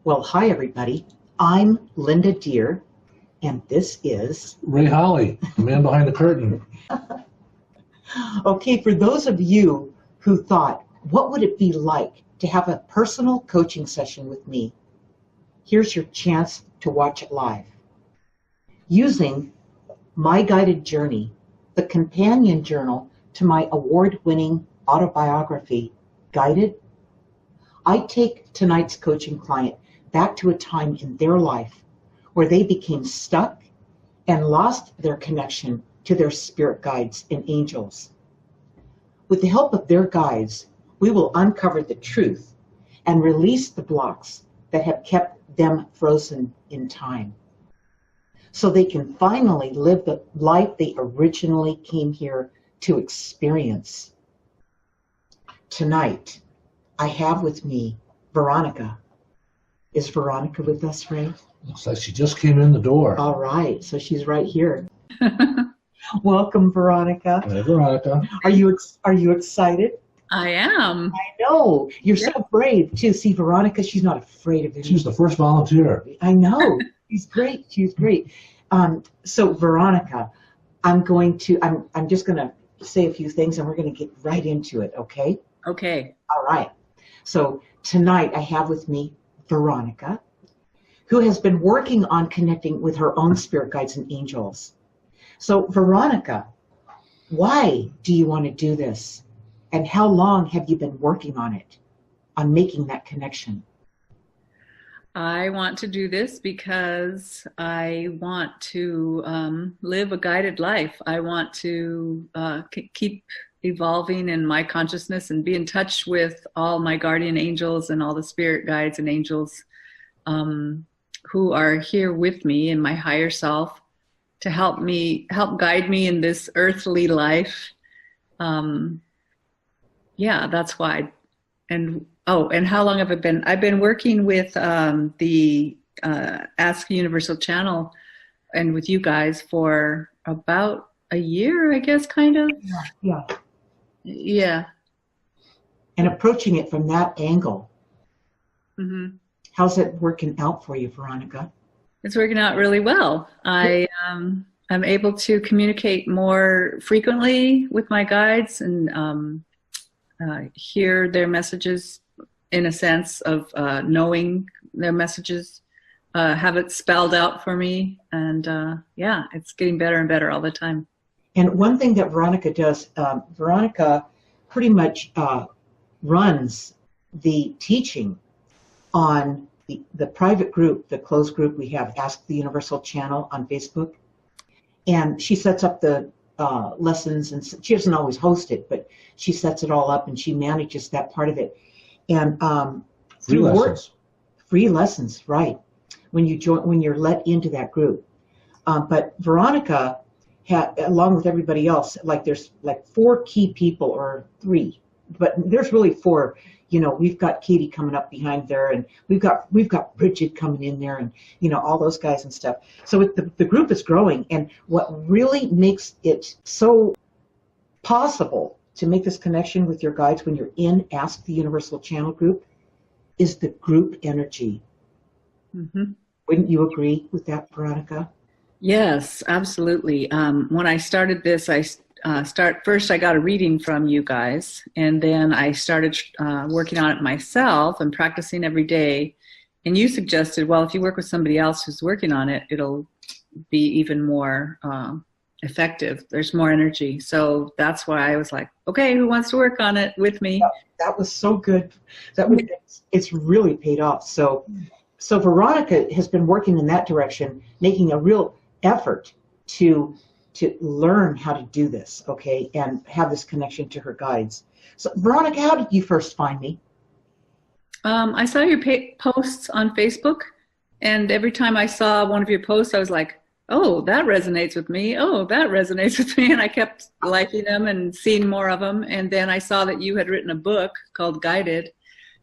Well, hi, everybody. I'm Linda Deir, and this is... Ray Holly, the man behind the curtain. Okay, for those of you who thought, what would it be like to have a personal coaching session with me? Here's your chance to watch it live. Using my guided journey, the companion journal to my award-winning autobiography, Guided, I take tonight's coaching client back to a time in their life where they became stuck and lost their connection to their spirit guides and angels. With the help of their guides, we will uncover the truth and release the blocks that have kept them frozen in time, so they can finally live the life they originally came here to experience. Tonight, I have with me Veronica. Is Veronica with us, Ray? Looks like she just came in the door. All right, so she's right here. Welcome, Veronica. Hey, Veronica. Are you excited? I am. I know. You're so brave, too. See, Veronica, she's not afraid of anything. She's the first volunteer. I know. She's great. She's great. So, Veronica, I'm just going to say a few things, and we're going to get right into it, okay? Okay. All right. So, tonight I have with me Veronica, who has been working on connecting with her own spirit guides and angels. So, Veronica, why do you want to do this? And how long have you been working on it, on making that connection? I want to do this because I want to live a guided life. I want to keep evolving in my consciousness and be in touch with all my guardian angels and all the spirit guides and angels who are here with me in my higher self to help guide me in this earthly life. Yeah, that's why. And how long have I been? I've been working with the Ask the Universal channel and with you guys for about a year, I guess, kind of. Yeah. Yeah. And approaching it from that angle. Mm-hmm. How's it working out for you, Veronica? It's working out really well. I'm able to communicate more frequently with my guides and hear their messages in a sense of knowing their messages, have it spelled out for me. And yeah, it's getting better and better all the time. And one thing that Veronica does, Veronica pretty much runs the teaching on the private group, the closed group we have, Ask the Universal channel on Facebook. And she sets up the lessons, and she doesn't always host it, but she sets it all up and she manages that part of it. And free lessons, right? When you're let into that group. But Veronica had, along with everybody else, there's 4 key people, or 3, but there's really 4. We've got Katie coming up behind there, and we've got Bridget coming in there, and all those guys and stuff. So the group is growing, and what really makes it so possible to make this connection with your guides when you're in Ask the Universal channel group is the group energy. Mm-hmm. Wouldn't you agree with that, Veronica? Yes, absolutely. When I started this, first I got a reading from you guys, and then I started working on it myself and practicing every day. And you suggested, well, if you work with somebody else who's working on it, it'll be even more effective. There's more energy. So that's why I was like, okay, who wants to work on it with me? That was so good. It's really paid off. So Veronica has been working in that direction, making a real effort to learn how to do this, okay, and have this connection to her guides. So, Veronica, how did you first find me? I saw your posts on Facebook, and every time I saw one of your posts, I was like, oh, that resonates with me. Oh, that resonates with me. And I kept liking them and seeing more of them. And then I saw that you had written a book called Guided.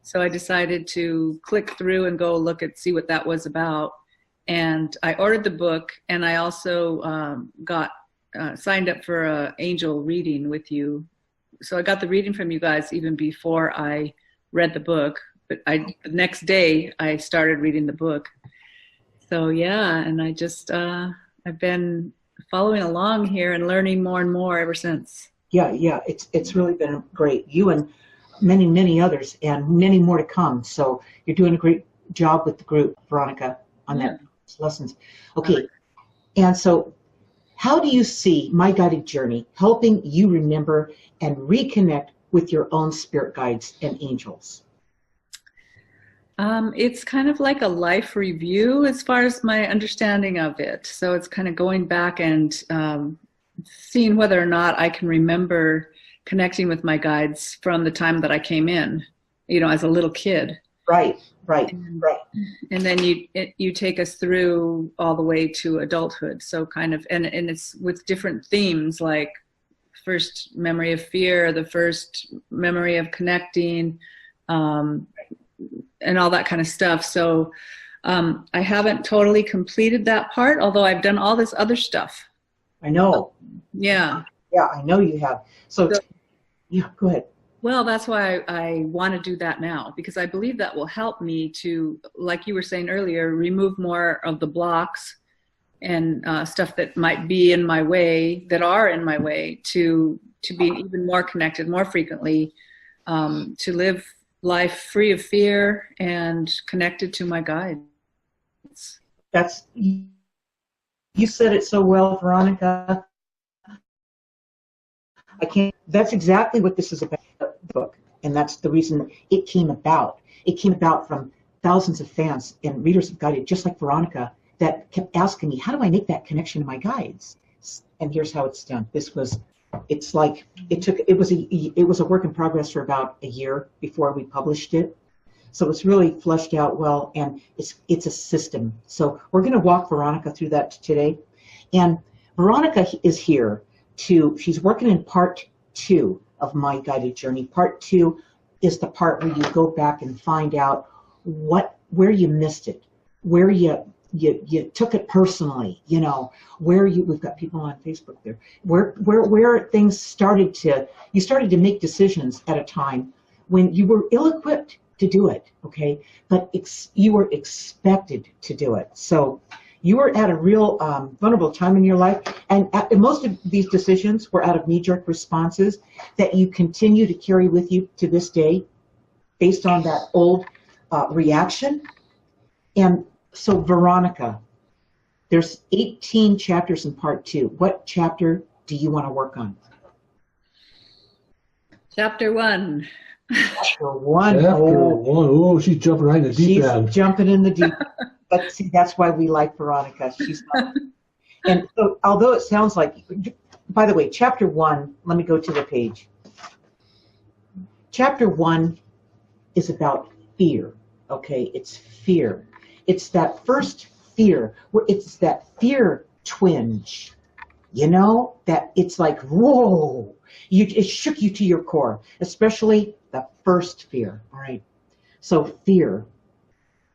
So I decided to click through and go see what that was about. And I ordered the book, and I also got signed up for an angel reading with you. So I got the reading from you guys even before I read the book. but the next day I started reading the book. So yeah, and I just I've been following along here and learning more and more ever since. Yeah, it's really been great. You and many others, and many more to come. So you're doing a great job with the group, Veronica, on that lessons. Okay, and so how do you see my guided journey helping you remember and reconnect with your own spirit guides and angels? It's kind of like a life review as far as my understanding of it. So it's kind of going back and seeing whether or not I can remember connecting with my guides from the time that I came in, as a little kid. Right. And then you take us through all the way to adulthood. So kind of, and it's with different themes, like first memory of fear, the first memory of connecting, and all that kind of stuff. So I haven't totally completed that part, although I've done all this other stuff. I know. Yeah. Yeah, I know you have. So yeah, go ahead. Well, that's why I want to do that now, because I believe that will help me to, like you were saying earlier, remove more of the blocks and stuff that might be in my way, that are in my way, to be even more connected, more frequently, to live life free of fear and connected to my guides. You said it so well, Veronica. That's exactly what this is about, the book, and that's the reason it came about. It came about from thousands of fans and readers of Guided, just like Veronica, that kept asking me, how do I make that connection to my guides? And here's how it's done. It was a work in progress for about a year before we published it. So it's really fleshed out well, and it's a system. So we're going to walk Veronica through that today. And Veronica is here she's working in part 2 of my guided journey. Part 2 is the part where you go back and find out where you missed it, where you took it personally, we've got people on Facebook there, where things you started to make decisions at a time when you were ill-equipped to do it, okay? But you were expected to do it. So you were at a real vulnerable time in your life, and most of these decisions were out of knee-jerk responses that you continue to carry with you to this day based on that old reaction. And so, Veronica, there's 18 chapters in part 2. What chapter do you want to work on? Chapter 1. Chapter 1. Oh, she's jumping right in the deep end. She's jumping in the deep end. But see, that's why we like Veronica. She's not. And so, although it sounds like, by the way, chapter 1, let me go to the page. Chapter 1 is about fear, okay? It's fear. It's that first fear, where it's that fear twinge, that it's like, whoa, it shook you to your core, especially the first fear, all right? So fear.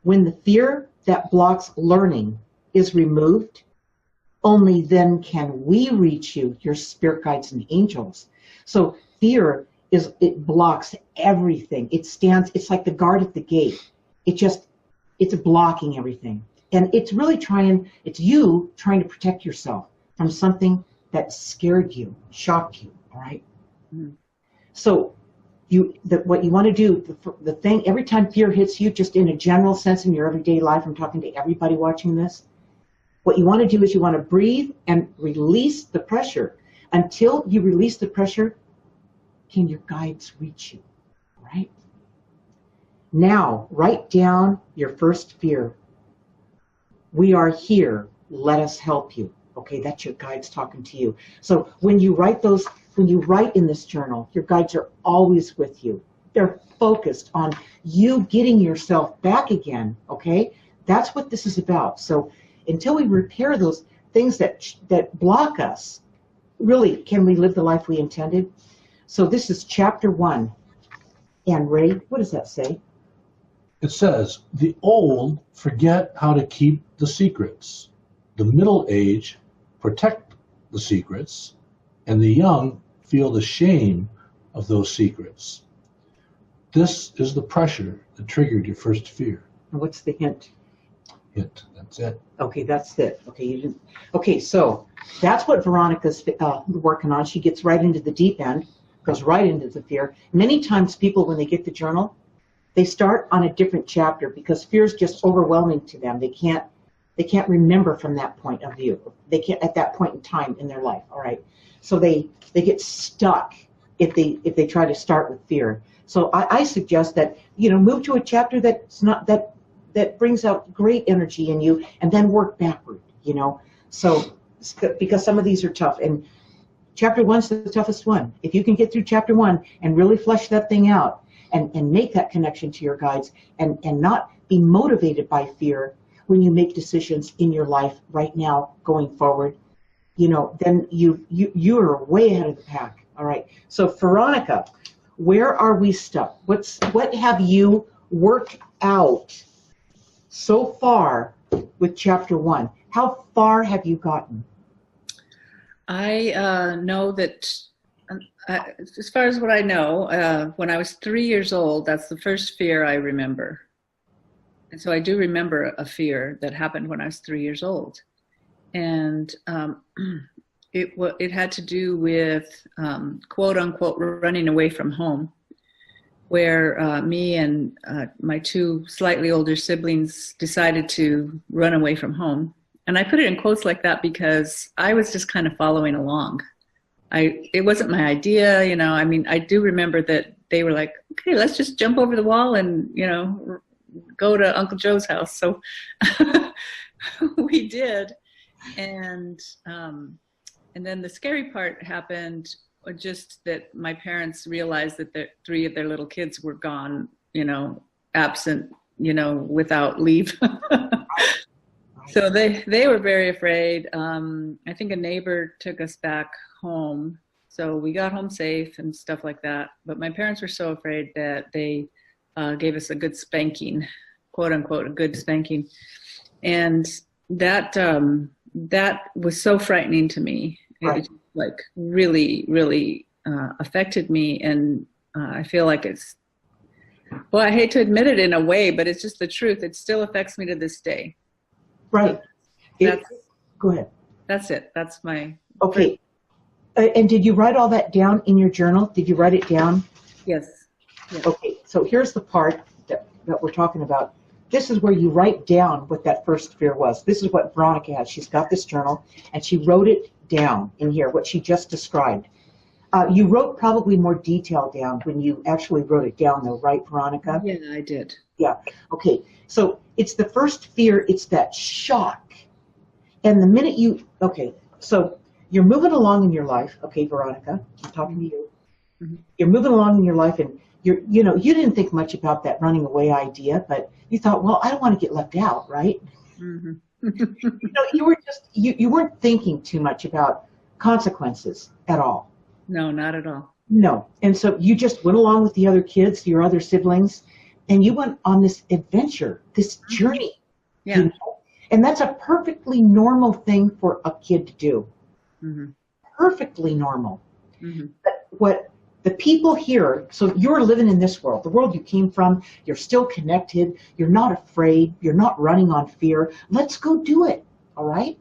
When the fear that blocks learning is removed, only then can we reach you, your spirit guides and angels. So fear it blocks everything. It's like the guard at the gate. It's blocking everything. And it's you trying to protect yourself from something that scared you, shocked you, all right? Mm-hmm. So what you want to do, the thing, every time fear hits you, just in a general sense in your everyday life, I'm talking to everybody watching this, what you want to do is you want to breathe and release the pressure. Until you release the pressure, can your guides reach you, right? Now, write down your first fear. We are here. Let us help you. Okay, that's your guides talking to you. So when you write in this journal, your guides are always with you. They're focused on you getting yourself back again, okay? That's what this is about. So until we repair those things that block us, really, can we live the life we intended? So this is chapter 1. And Ray, what does that say? It says, the old forget how to keep the secrets. The middle age protect the secrets, and the young feel the shame of those secrets. This is the pressure that triggered your first fear. And what's the hint? Hint. That's it. Okay, that's it. Okay, you didn't. Okay, so that's what Veronica's working on. She gets right into the deep end, goes right into the fear. Many times people, when they get the journal, they start on a different chapter because fear is just overwhelming to them. They can't remember from that point of view. They can't at that point in time in their life. All right, so they get stuck if they try to start with fear. So I suggest that move to a chapter that brings out great energy in you, and then work backward. So because some of these are tough, and chapter 1's the toughest one. If you can get through chapter 1 and really flesh that thing out and make that connection to your guides and not be motivated by fear when you make decisions in your life right now going forward, then you are way ahead of the pack. All right. So Veronica, where are we stuck? What have you worked out so far with chapter 1? How far have you gotten? I know that, as far as what I know, when I was 3 years old, that's the first fear I remember. And so I do remember a fear that happened when I was 3 years old. And it had to do with, quote unquote, running away from home, where me and my 2 slightly older siblings decided to run away from home. And I put it in quotes like that because I was just kind of following along. It wasn't my idea, I do remember that they were like, okay, let's just jump over the wall and, go to Uncle Joe's house. So we did. And then the scary part happened, just that my parents realized that 3 of their little kids were gone, absent, without leave. So they were very afraid. I think a neighbor took us back home. So we got home safe and stuff like that. But my parents were so afraid that they gave us a good spanking, quote unquote, a good spanking. And that was so frightening to me. Right. It really, really affected me. And I feel like I hate to admit it in a way, but it's just the truth. It still affects me to this day. Right. Go ahead. That's it. That's my... Okay. And did you write all that down in your journal? Did you write it down? Yes. Okay. So here's the part that we're talking about. This is where you write down what that first fear was. This is what Veronica has. She's got this journal, and she wrote it down in here, what she just described. You wrote probably more detail down when you actually wrote it down, though, right, Veronica? Yeah, I did. Yeah. Okay. So it's the first fear. It's that shock. And the minute so you're moving along in your life. Okay, Veronica, I'm talking to you. Mm-hmm. You're moving along in your life, and you didn't think much about that running away idea, but you thought, well, I don't want to get left out, right? Mm-hmm. You weren't thinking too much about consequences at all. No, not at all. No. And so you just went along with the other kids, your other siblings, and you went on this adventure, this journey. Yeah. And that's a perfectly normal thing for a kid to do. Mm-hmm. Perfectly normal. Mm-hmm. But what the people here, so you're living in this world, the world you came from, you're still connected, you're not afraid, you're not running on fear. Let's go do it, all right?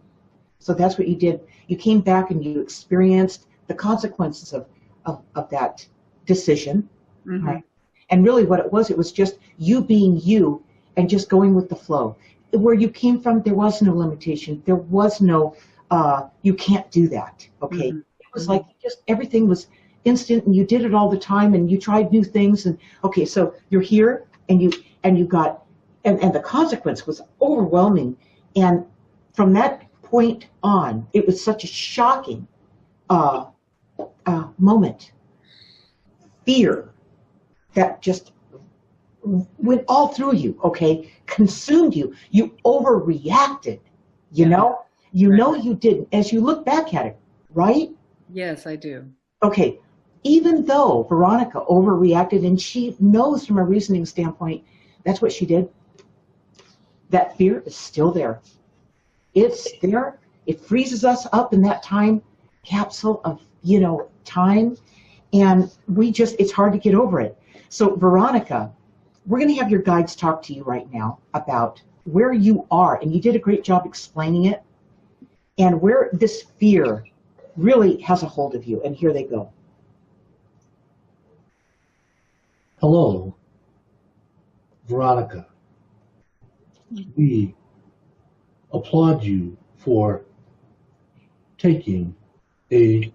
So that's what you did. You came back and you experienced the consequences of that decision, mm-hmm. right? And really what it was just you being you and just going with the flow. Where you came from, there was no limitation. There was no, you can't do that, okay? Mm-hmm. It was like just everything was instant, and you did it all the time, and you tried new things, and okay, so you're here, and you got, and the consequence was overwhelming, and from that point on, it was such a shocking moment. Fear that just went all through you, okay, consumed you. You overreacted, you know you didn't, as you look back at it, right? Yes, I do. Okay, even though Veronica overreacted, and she knows from a reasoning standpoint, that's what she did, that fear is still there. It's there. It freezes us up in that time capsule of, time, and it's hard to get over it. So Veronica, we're going to have your guides talk to you right now about where you are, and you did a great job explaining it, and where this fear really has a hold of you. And here they go. Hello, Veronica. We applaud you for taking a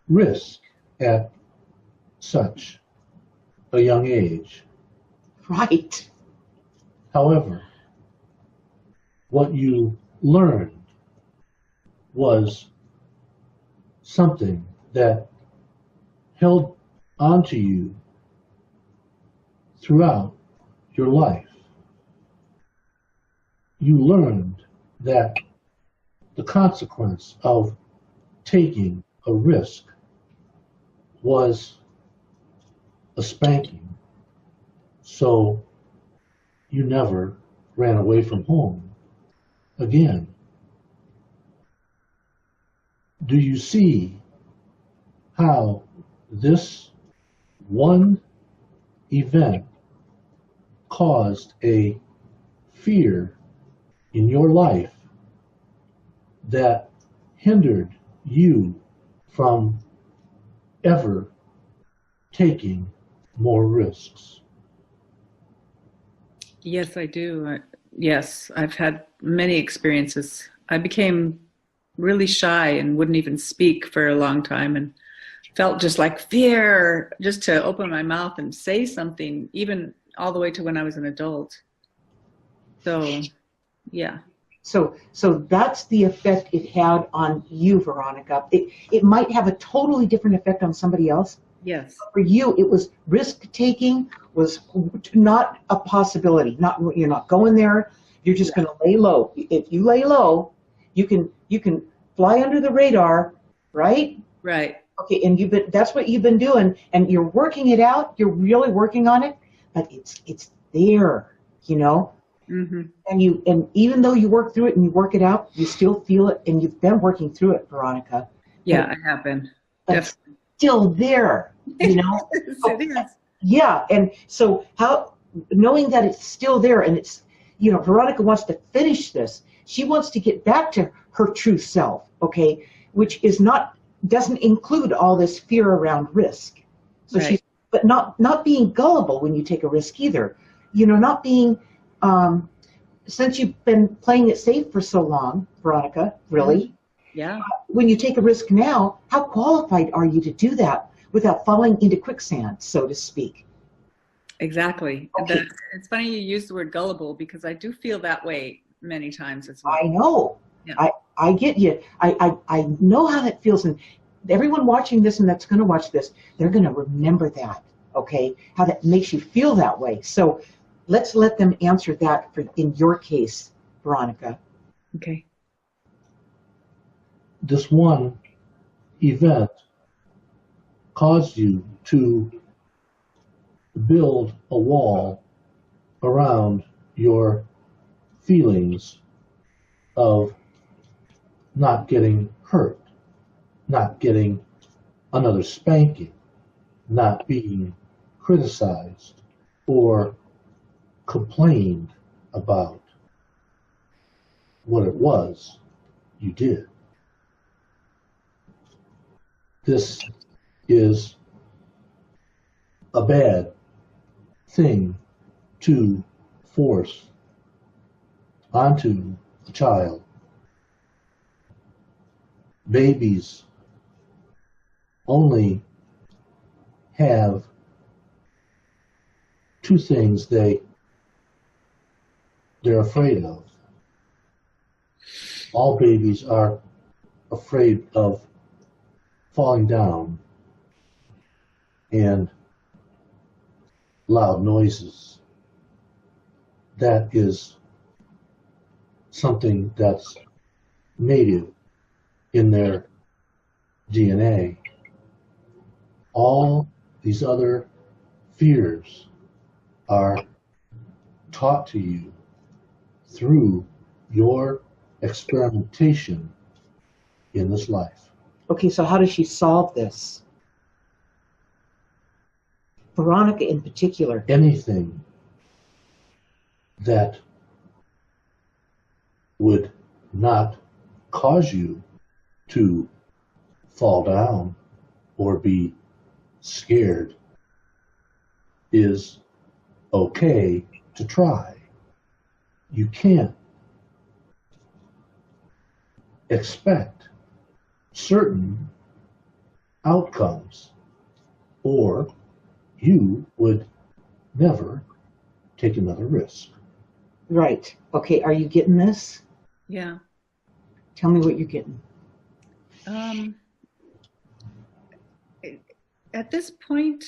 risk at such a young age. Right. However, what you learned was something that held onto you throughout your life. You learned that the consequence of taking a risk was a spanking. So you never ran away from home again. Do you see how this one event caused a fear in your life that hindered you from ever taking more risks? Yes, I do. Yes, I've had many experiences. I became really shy and wouldn't even speak for a long time, and felt just like fear just to open my mouth and say something, even all the way to when I was an adult. So, yeah. So that's the effect it had on you, Veronica. It might have a totally different effect on somebody else. Yes. For you, it was risk taking was not a possibility. You're not going there. You're just going to lay low. If you lay low, you can fly under the radar, right? Right. Okay, and that's what you've been doing, and you're working it out. You're really working on it, but it's there, you know. Mm-hmm. And even though you work through it and you work it out, you still feel it, and you've been working through it, Veronica. Yeah, I have been. But it's still there, you know. It is. Yeah, and so knowing that it's still there, and it's, you know, Veronica wants to finish this. She wants to get back to her true self, okay, which doesn't include all this fear around risk. So right. but not being gullible when you take a risk either. You know, not being, since you've been playing it safe for so long, Veronica, really. Yeah. When you take a risk now, how qualified are you to do that without falling into quicksand, so to speak? Exactly. Okay. It's funny you use the word gullible, because I do feel that way many times as well. I know. Yeah. I get you. I know how that feels, and everyone watching this and that's going to watch this, they're going to remember that, okay? How that makes you feel that way. So let's let them answer that in your case, Veronica. Okay. This one event caused you to build a wall around your feelings of not getting hurt, not getting another spanking, not being criticized or complained about what it was you did. This is a bad thing to force onto a child. Babies only have two things they're afraid of. All babies are afraid of falling down and loud noises. That is something that's native in their DNA. All these other fears are taught to you through your experimentation in this life. Okay, so how does she solve this? Veronica in particular. Anything that would not cause you to fall down or be scared is okay to try. You can't expect certain outcomes, or you would never take another risk. Right. Okay, are you getting this? Yeah. Tell me what you're getting. At this point,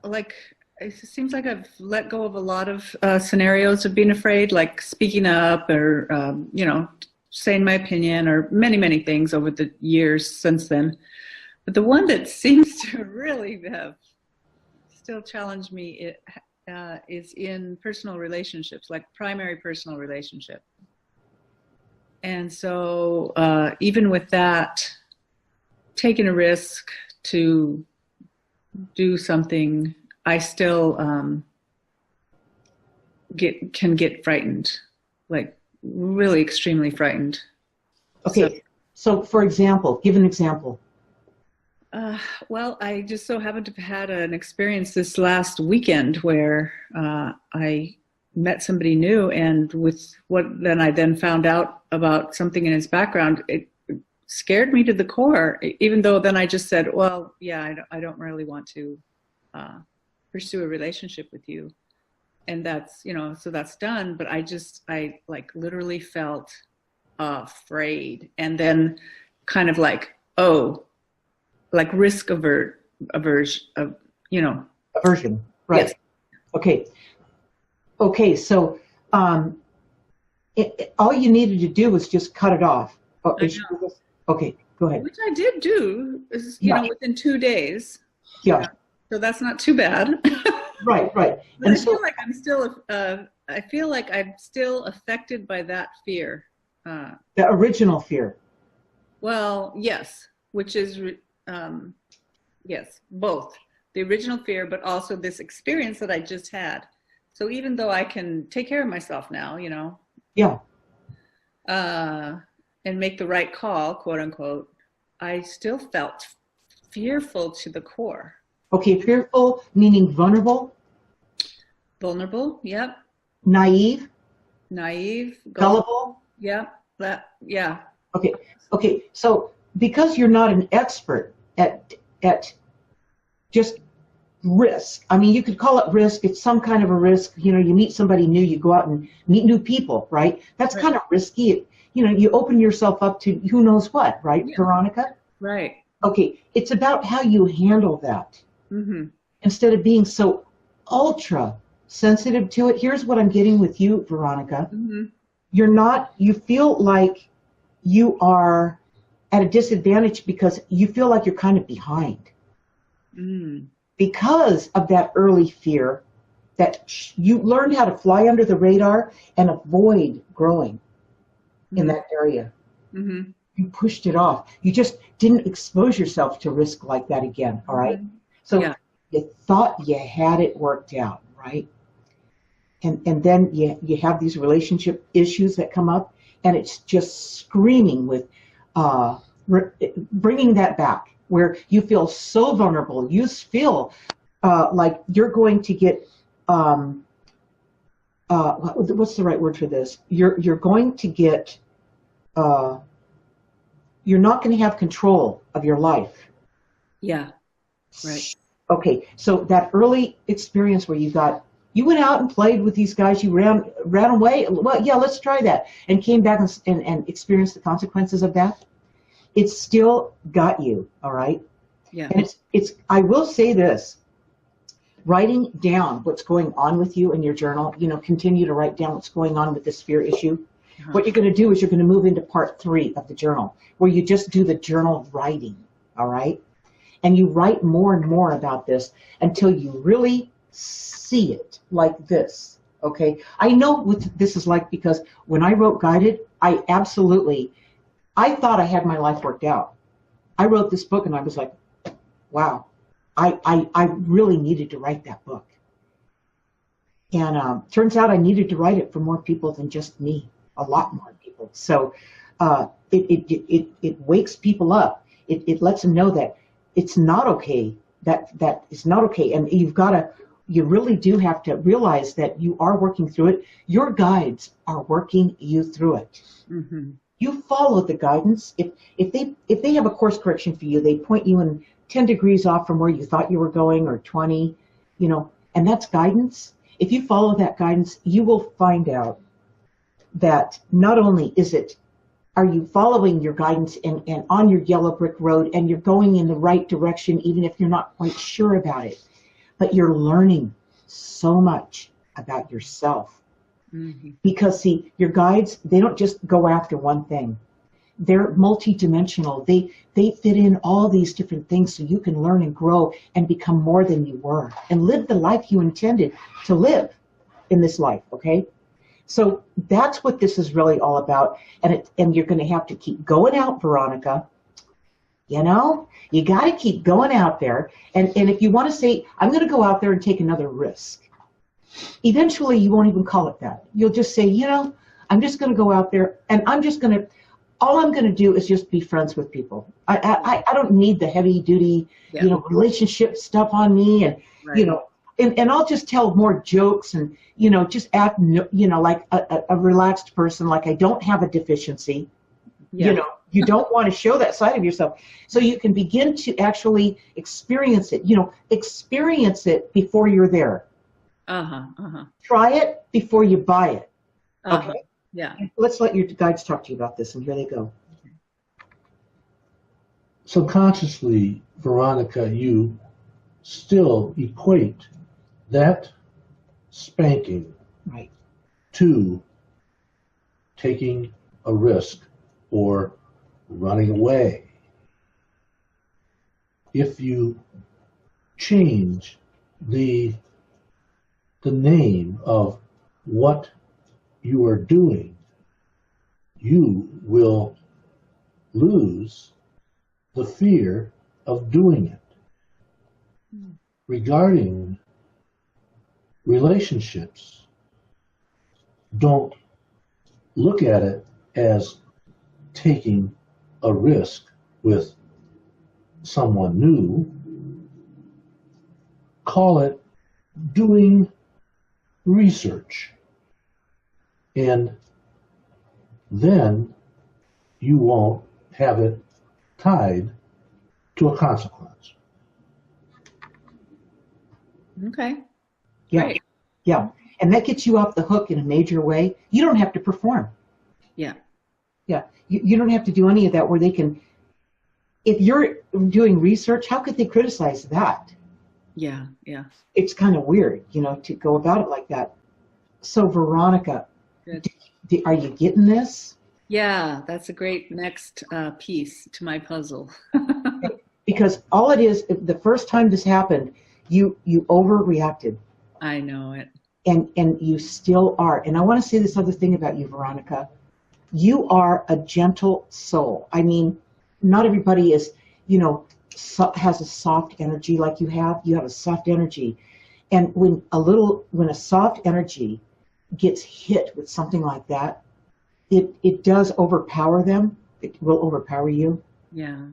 like, it seems like I've let go of a lot of scenarios of being afraid, like speaking up or, saying my opinion or many, many things over the years since then. But the one that seems to really have still challenged me is in personal relationships, like primary personal relationship. And so even with that, taking a risk to do something, I still can get frightened, like really extremely frightened. Okay, so for example, give an example. Well, I just so happened to have had an experience this last weekend where I met somebody new, and with what then I then found out about something in his background, it scared me to the core, even though then I just said, well, yeah, I don't really want to pursue a relationship with you. And that's, so that's done. But I like literally felt afraid, and then kind of like, like risk aversion, Aversion, right? Yes. Okay. So all you needed to do was just cut it off. Okay, go ahead. Which I did do, within 2 days. Yeah. So that's not too bad. Right. But I feel like I'm still affected by that fear. The original fear. Well, yes, which is, yes, both the original fear, but also this experience that I just had. So even though I can take care of myself now, Yeah. And make the right call, quote unquote, I still felt fearful to the core. Okay, fearful meaning vulnerable. Vulnerable, yep. Naive. Gullible. Yep. Yeah. Okay. So because you're not an expert at just risk. I mean, you could call it risk. It's some kind of a risk. You meet somebody new, you go out and meet new people, right? That's kind of risky. You open yourself up to who knows what, right, yeah. Veronica? Right. Okay, it's about how you handle that. Mm-hmm. Instead of being so ultra sensitive to it. Here's what I'm getting with you, Veronica. Mm-hmm. You feel like you are at a disadvantage because you feel like you're kind of behind. Mm. Because of that early fear that you learned how to fly under the radar and avoid growing in that area. Mm-hmm. You pushed it off. You just didn't expose yourself to risk like that again, all right? Mm-hmm. So you thought you had it worked out, right? And then you have these relationship issues that come up, and it's just screaming with bringing that back, where you feel so vulnerable. You feel like you're going to get, what's the right word for this? You're going to get, you're not going to have control of your life. Yeah, right. Okay, so that early experience where you went out and played with these guys, you ran away, well, yeah, let's try that, and came back and experienced the consequences of that. It still got you, all right? Yeah. And it's I will say this, writing down what's going on with you in your journal, continue to write down what's going on with this fear issue. Uh-huh. What you're going to do is you're going to move into part 3 of the journal, where you just do the journal writing, all right? And you write more and more about this until you really see it like this, okay? I know what this is like, because when I wrote Guided, I thought I had my life worked out. I wrote this book and I was like, wow, I really needed to write that book. And turns out I needed to write it for more people than just me, a lot more people. So it wakes people up. It lets them know that it's not okay. That is not okay. And you really do have to realize that you are working through it. Your guides are working you through it. Mm-hmm. You follow the guidance. If they have a course correction for you, they point you in 10 degrees off from where you thought you were going, or 20, and that's guidance. If you follow that guidance, you will find out that not only are you following your guidance and on your yellow brick road, and you're going in the right direction, even if you're not quite sure about it, but you're learning so much about yourself. Mm-hmm. Because see, your guides, they don't just go after one thing. They're multidimensional. They fit in all these different things so you can learn and grow and become more than you were and live the life you intended to live in this life, okay? So that's what this is really all about. And you're going to have to keep going out, Veronica. You got to keep going out there. And if you want to say, I'm going to go out there and take another risk, eventually you won't even call it that. You'll just say, I'm just going to go out there and all I'm going to do is just be friends with people. I don't need the heavy duty, relationship stuff on me. And, right. And I'll just tell more jokes and, just act, like a relaxed person, like I don't have a deficiency. Yeah. You don't want to show that side of yourself. So you can begin to actually experience it, experience it before you're there. Try it before you buy it. Okay. Yeah. Let's let your guides talk to you about this, and here they go. Subconsciously, Veronica, you still equate that spanking right to taking a risk or running away. If you change the name of what you are doing, you will lose the fear of doing it. Regarding relationships, don't look at it as taking a risk with someone new. Call it doing research. And then you won't have it tied to a consequence. Okay. Yeah. Great. Yeah. And that gets you off the hook in a major way. You don't have to perform. Yeah. Yeah. You don't have to do any of that where they can, if you're doing research, how could they criticize that? Yeah. Yeah. It's kind of weird, to go about it like that. So Veronica, are you getting this? Yeah, that's a great next piece to my puzzle. Because all it is, the first time this happened, you overreacted. I know it. And you still are. And I want to say this other thing about you, Veronica. You are a gentle soul. I mean, not everybody is, has a soft energy like you have. You have a soft energy. And when a soft energy gets hit with something like that, it does overpower them. It will overpower you. Yeah.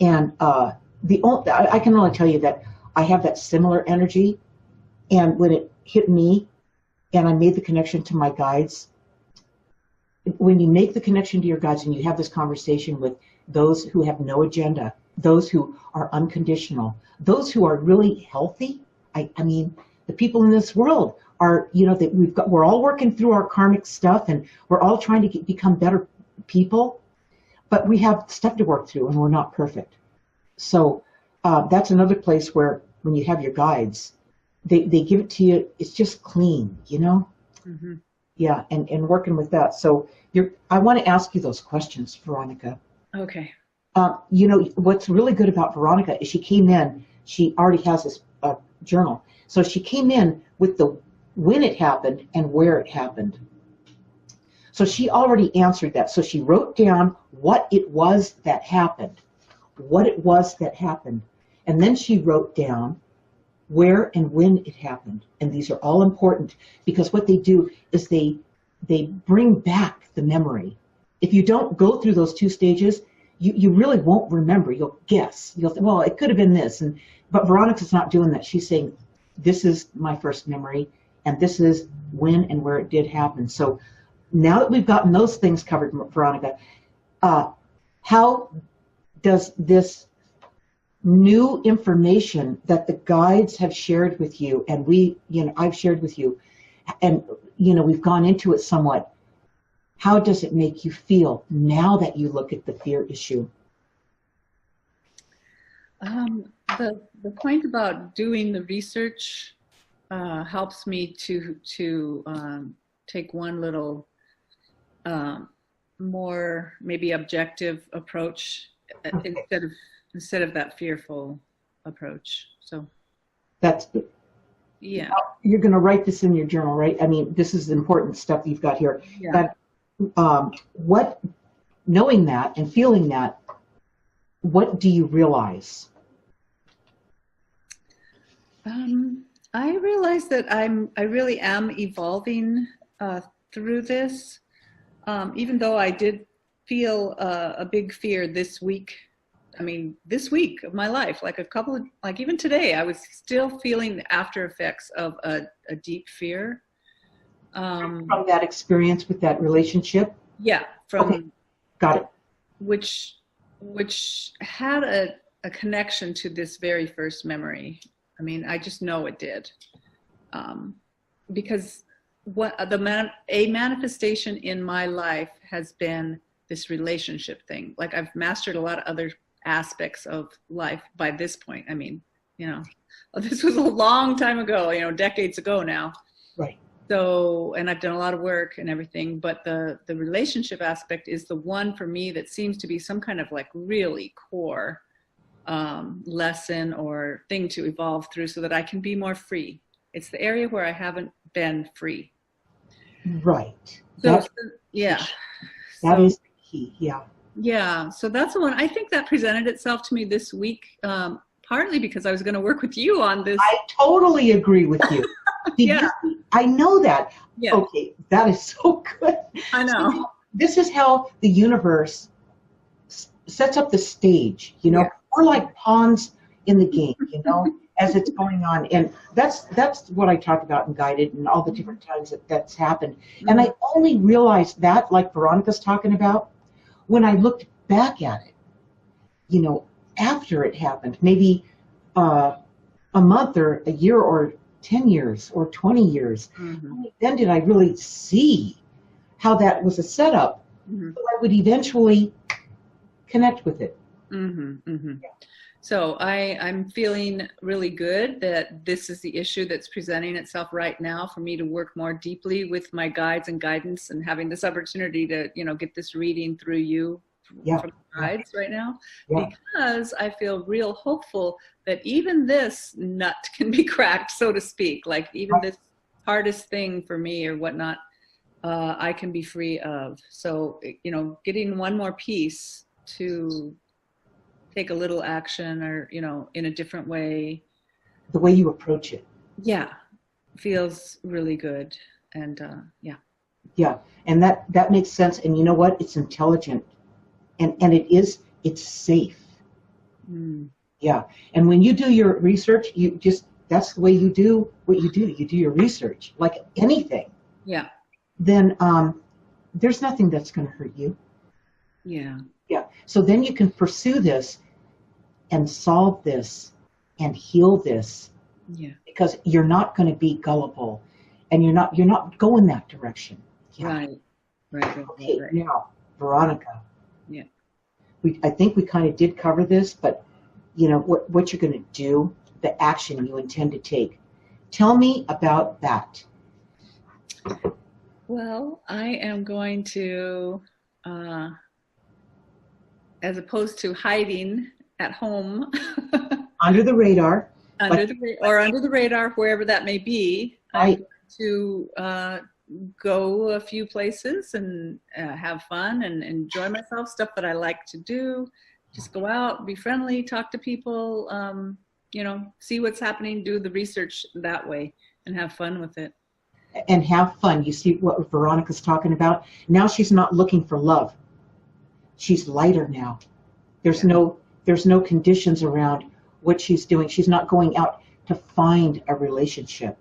And I can only tell you that I have that similar energy. And when it hit me and I made the connection to my guides, when you make the connection to your guides and you have this conversation with those who have no agenda, those who are unconditional, those who are really healthy, I mean, the people in this world are, that we're all working through our karmic stuff and we're all trying to become better people, but we have stuff to work through and we're not perfect. So that's another place where when you have your guides, they give it to you, it's just clean, Mm-hmm. Yeah, and working with that. So I want to ask you those questions, Veronica. Okay. What's really good about Veronica is she came in, she already has this journal. So she came in with when it happened and where it happened. So she already answered that. So she wrote down what it was that happened. And then she wrote down where and when it happened. And these are all important because what they do is they bring back the memory. If you don't go through those 2 stages, you really won't remember. You'll guess. You'll think, well, it could have been this. But Veronica's not doing that. She's saying, this is my first memory, and this is when and where it did happen. So now that we've gotten those things covered, Veronica, how does this new information that the guides have shared with you, and I've shared with you, and we've gone into it somewhat, how does it make you feel now that you look at the fear issue? The point about doing the research helps me to take one little more maybe objective approach instead of that fearful approach. So that's good. Yeah. Now, you're going to write this in your journal, right? I mean, this is important stuff you've got here. Yeah. But knowing that and feeling that, what do you realize? I realize that I really am evolving through this, even though I did feel a big fear this week. I mean, this week of my life, like even today, I was still feeling the after effects of a deep fear. From that experience with that relationship? Yeah. Okay. Got it. Which had a connection to this very first memory. I mean, I just know it did. Because a manifestation in my life has been this relationship thing. Like, I've mastered a lot of other aspects of life by this point. I mean, this was a long time ago, decades ago now. Right. So, and I've done a lot of work and everything, but the relationship aspect is the one for me that seems to be some kind of like really core lesson or thing to evolve through so that I can be more free. It's the area where I haven't been free. Right. So, yeah. That is the key, yeah. Yeah, so that's the one. I think that presented itself to me this week, partly because I was going to work with you on this. I totally agree with you. Yeah. I know that. Yeah. Okay, that is so good. I know. So this is how the universe sets up the stage, Yeah. We're like pawns in the game, as it's going on. And that's what I talk about in Guided and all the different times that's happened. Mm-hmm. And I only realized that, like Veronica's talking about, when I looked back at it, after it happened, maybe a month or a year or 10 years or 20 years. Mm-hmm. Then did I really see how that was a setup, mm-hmm. so I would eventually connect with it. Mm-hmm, mm-hmm. Yeah. So I'm feeling really good that this is the issue that's presenting itself right now for me to work more deeply with my guides and guidance, and having this opportunity to, get this reading through you from the guides right now, because I feel real hopeful that even this nut can be cracked, so to speak, like even this hardest thing for me or whatnot, I can be free of. So, getting one more piece to take a little action or, in a different way. The way you approach it. Yeah. Feels really good. And yeah. Yeah. And that makes sense. And you know what? It's intelligent. And it's safe. Mm. Yeah. And when you do your research, that's the way you do what you do. You do your research, like anything. Yeah. Then there's nothing that's going to hurt you. Yeah. Yeah. So then you can pursue this and solve this and heal this. Yeah. Because you're not going to be gullible, and you're not going that direction. Yeah. Right. Okay. Now, Veronica. Yeah. I think we kind of did cover this, but what you're going to do, the action you intend to take. Tell me about that. Well, I am going to, as opposed to hiding at home, under the radar, under the radar, wherever that may be, I'm going to go a few places and have fun and enjoy myself, stuff that I like to do. Just go out, be friendly, talk to people, see what's happening, do the research that way, and have fun with it. And have fun. You see what Veronica's talking about? Now she's not looking for love. She's lighter now. There's no conditions around what she's doing. She's not going out to find a relationship.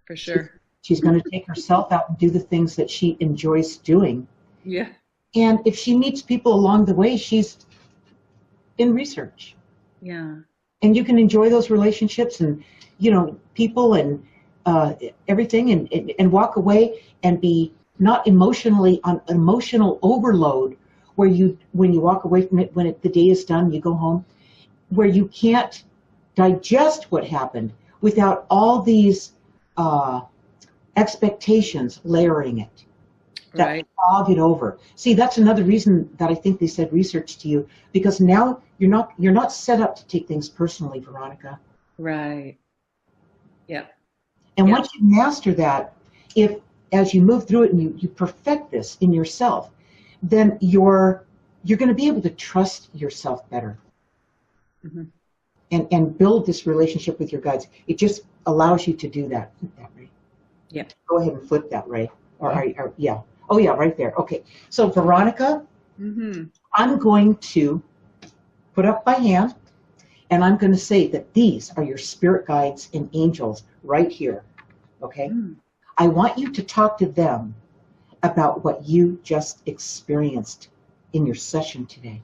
For sure. She's going to take herself out and do the things that she enjoys doing. Yeah. And if she meets people along the way, she's in research. Yeah. And you can enjoy those relationships and, people and everything and walk away and be not emotionally on emotional overload where when you walk away from it, the day is done, you go home, where you can't digest what happened without all these expectations layering it that fog it over. See, that's another reason that I think they said research to you, because now you're not set up to take things personally, Veronica. Right. Yeah. And once you master that, as you move through it and you perfect this in yourself, then you're going to be able to trust yourself better. Mm-hmm. And build this relationship with your guides. It just allows you to do that. Flip that, Ray. Yeah. Go ahead and flip that, Ray. Yeah. Oh, yeah, right there. Okay. So, Veronica, I'm going to put up my hand, and I'm going to say that these are your spirit guides and angels right here. Okay? I want you to talk to them about what you just experienced in your session today.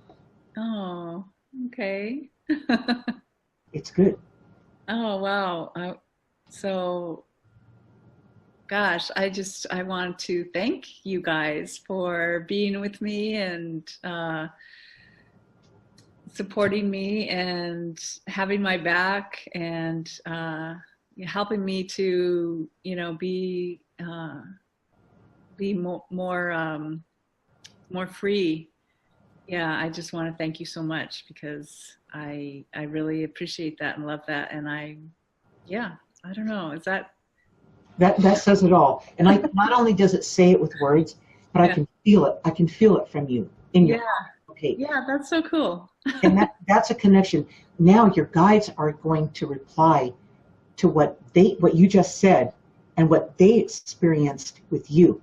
Oh, okay. It's good. Oh, wow. So, gosh, I want to thank you guys for being with me and supporting me and having my back and helping me to, be more free. Yeah, I just want to thank you so much because I really appreciate that and love that. And I don't know, is that says it all. And not only does it say it with words, but I can feel it. I can feel it from you in your heart. Okay. Yeah, that's so cool. And that's a connection. Now your guides are going to reply to what you just said and what they experienced with you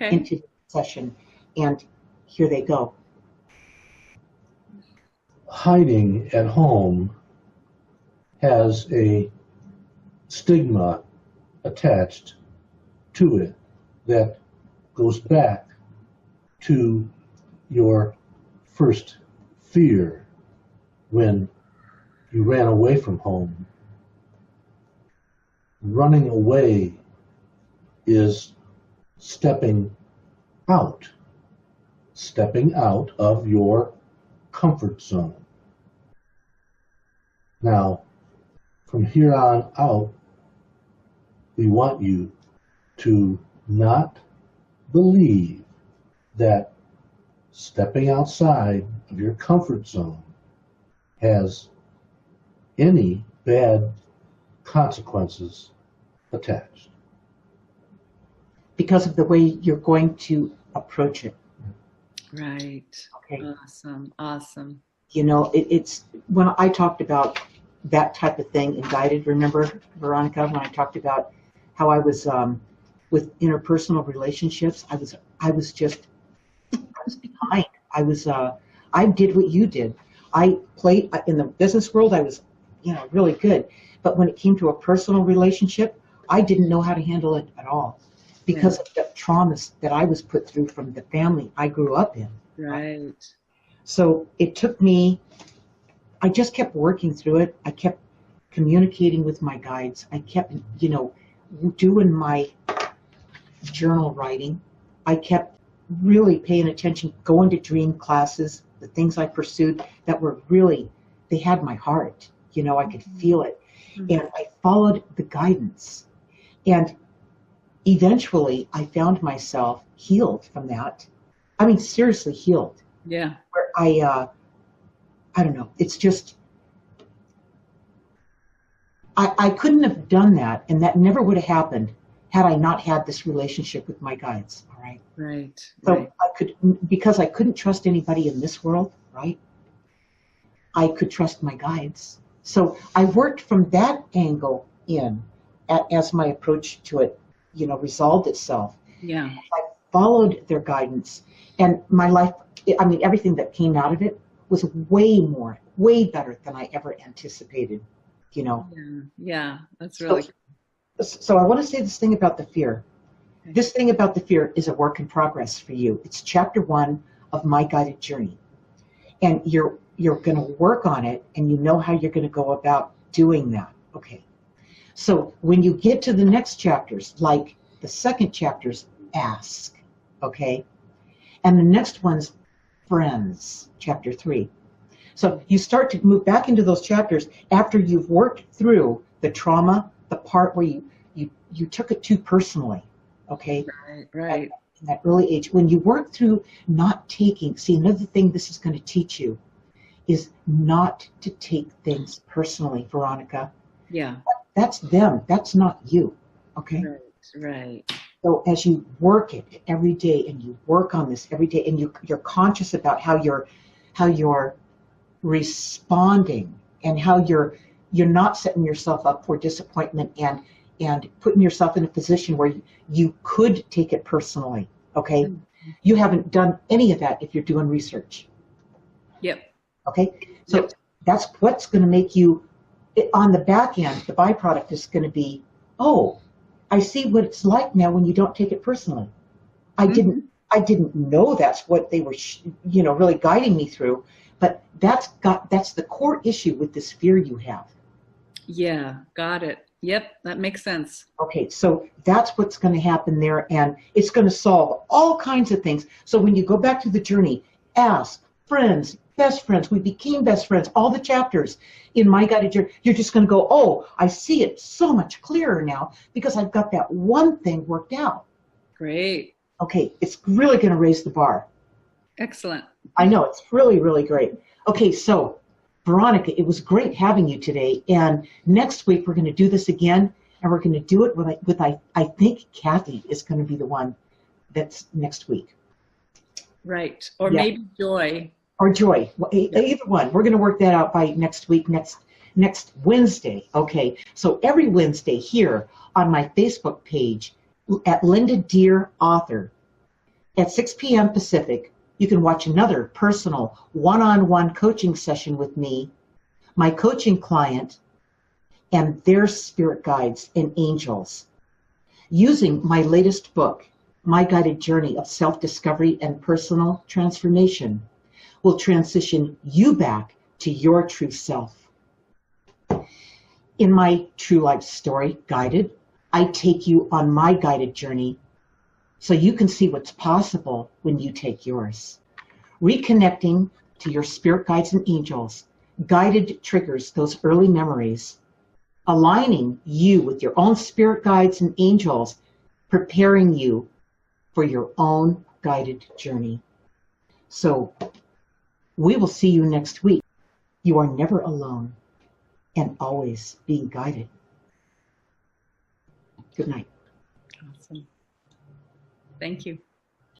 into the session. And here they go. Hiding at home has a stigma attached to it that goes back to your first fear when you ran away from home. Running away is stepping out of your comfort zone. Now, from here on out, we want you to not believe that stepping outside of your comfort zone has any bad consequences attached. Because of the way you're going to approach it. Right. Okay. Awesome. It's when I talked about that type of thing in Guided, remember, Veronica, when I talked about how I was with interpersonal relationships, I was behind. I did what you did. I played in the business world. I was, really good. But when it came to a personal relationship, I didn't know how to handle it at all because of the traumas that I was put through from the family I grew up in. Right. So it took me, I just kept working through it. I kept communicating with my guides. I kept, doing my journal writing. I kept really paying attention, going to dream classes, the things I pursued that were really, they had my heart. I could feel it. And I followed the guidance. And eventually I found myself healed from that. I mean, seriously healed. Yeah. Where I don't know. It's just, I couldn't have done that, and that never would have happened had I not had this relationship with my guides. All right. Right. So because I couldn't trust anybody in this world, right? I could trust my guides. So I worked from that angle as my approach to it, resolved itself. Yeah. I followed their guidance, and my life, I mean, everything that came out of it was way better than I ever anticipated, Yeah. Yeah. That's So, really so I want to say this thing about the fear. Okay. This thing about the fear is a work in progress for you. It's chapter 1 of my guided journey. And you're going to work on it, and you know how you're going to go about doing that. Okay. So when you get to the next chapters, like the second chapter's ask, okay? And the next one's friends, chapter 3. So you start to move back into those chapters after you've worked through the trauma, the part where you took it too personally, okay? Right. In that early age, when you work through not taking, see, another thing this is going to teach you is not to take things personally, Veronica. Yeah. That's them. That's not you, okay? Right. So as you work it every day, and you work on this every day, and you're conscious about how you're responding, and how you're not setting yourself up for disappointment and putting yourself in a position where you could take it personally, okay? Mm-hmm. You haven't done any of that if you're doing research. Yep. Okay? So that's what's going to make you, on the back end, the byproduct is going to be, oh, I see what it's like now when you don't take it personally. I didn't know that's what they were, really guiding me through, but that's the core issue with this fear you have. Yeah, got it. Yep, that makes sense. Okay, so that's what's going to happen there, and it's going to solve all kinds of things. So when you go back to the journey, ask, friends, best friends, we became best friends, all the chapters in my guided journey, you're just going to go, oh, I see it so much clearer now because I've got that one thing worked out. Great. Okay, it's really going to raise the bar. Excellent. I know, it's really, really great. Okay, so Veronica, it was great having you today, and next week we're going to do this again, and we're going to do it with I think Kathy is going to be the one that's next week. Right, or maybe Joy. Or Joy, either one. We're going to work that out by next week, next Wednesday. Okay, so every Wednesday here on my Facebook page at Linda Deir Author at 6 p.m. Pacific, you can watch another personal one-on-one coaching session with me, my coaching client, and their spirit guides and angels, using my latest book, My Guided Journey of Self-Discovery and Personal Transformation, will transition you back to your true self. In my True Life Story, Guided, I take you on my guided journey so you can see what's possible when you take yours. Reconnecting to your spirit guides and angels, Guided triggers those early memories, aligning you with your own spirit guides and angels, preparing you for your own guided journey. So we will see you next week. You are never alone and always being guided. Good night. Awesome. Thank you.